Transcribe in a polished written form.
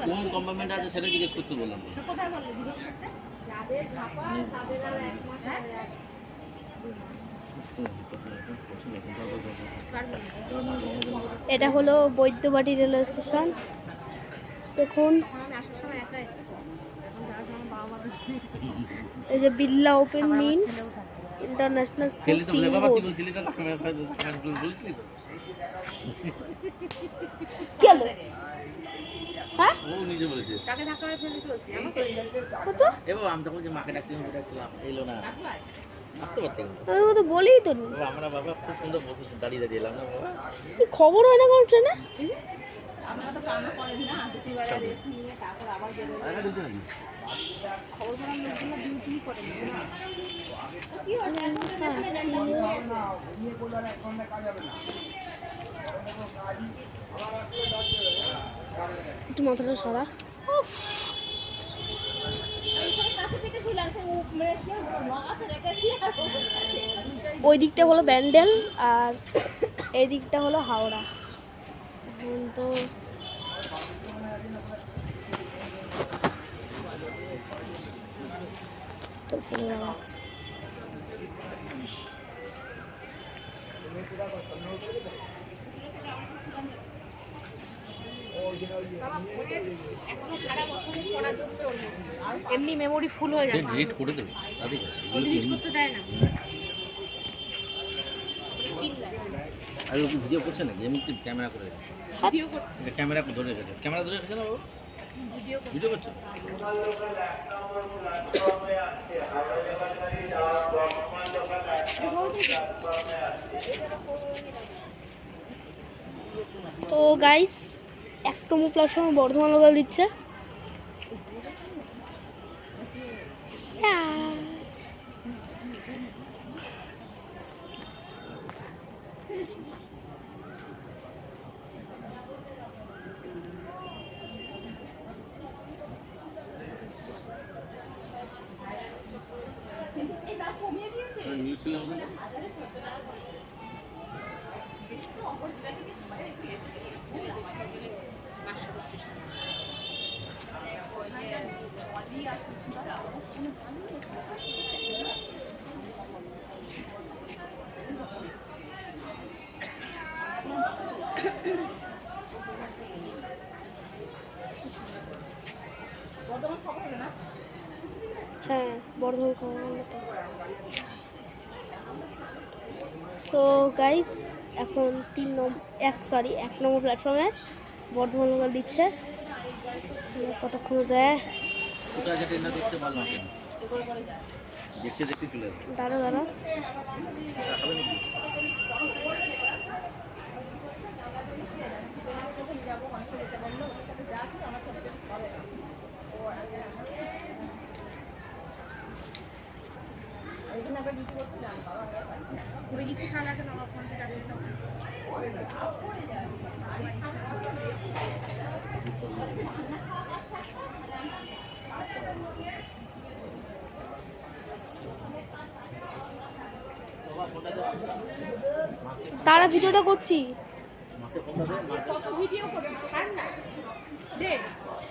কোন কম্পার্টমেন্ট আছে সেটা জিজ্ঞেস করতে বললাম। এটা হলো বৈদ্যবাটি রেলওয়ে স্টেশন। দেখুন এই যে Birla open means international school Singur. হ্যাঁ ও নিজে বলেছে কাকে ধাক্কা মেরে ফেলে দিয়েছি আমাকে কত এবার আমি তখন যে মাকে ডাকলাম এলো না আসতে পারতাম। আমি তো বলিই তো আমরা বাবা খুব সুন্দর বসে দাঁড়িয়ে দাঁড়িয়ে এলাম না বাবা। কি খবর হয় না কারণ ট্রেনে আমরা তো কান্না করেন না দুপুরবেলা রেস্ট নিয়ে তারপর আবার বেরোবো খবর করার লোকগুলো ডিউটি করেন না কি হয় একটু মাথাটা সরা। ওই দিকটা হলো ব্যান্ডেল আর এই দিকটা হলো হাওড়া। তো এমনি মেমোরি ফুল হয়ে যাবে ডিলিট করে দেবে তাদের কাছে ডিলিট করতে দেয় না চিল্লায় আর ও ভিডিও করছে নাকি এমনি ক্যামেরা করে ভিডিও করছে ক্যামেরা ধরে রেখেছে ক্যামেরা ধরে রেখেছে না বাবু ভিডিও করছে তো গাইস এক নম্বর প্ল্যাটফর্মে বর্ধমান লোকাল দিচ্ছে। হ্যাঁ বর্ধমান খবর হলো তো। সো গাইস এখন এক নম্বর প্ল্যাটফর্মে বর্ধমান লোকাল দিচ্ছে। কতক্ষণ দেয় দেখতে দেখতে চলে যাবে দাঁড়া রিক্সা লাগে না 50 টাকা তারা ভিডিওটা করছি কত ভিডিও করবি ছাড় না দেখ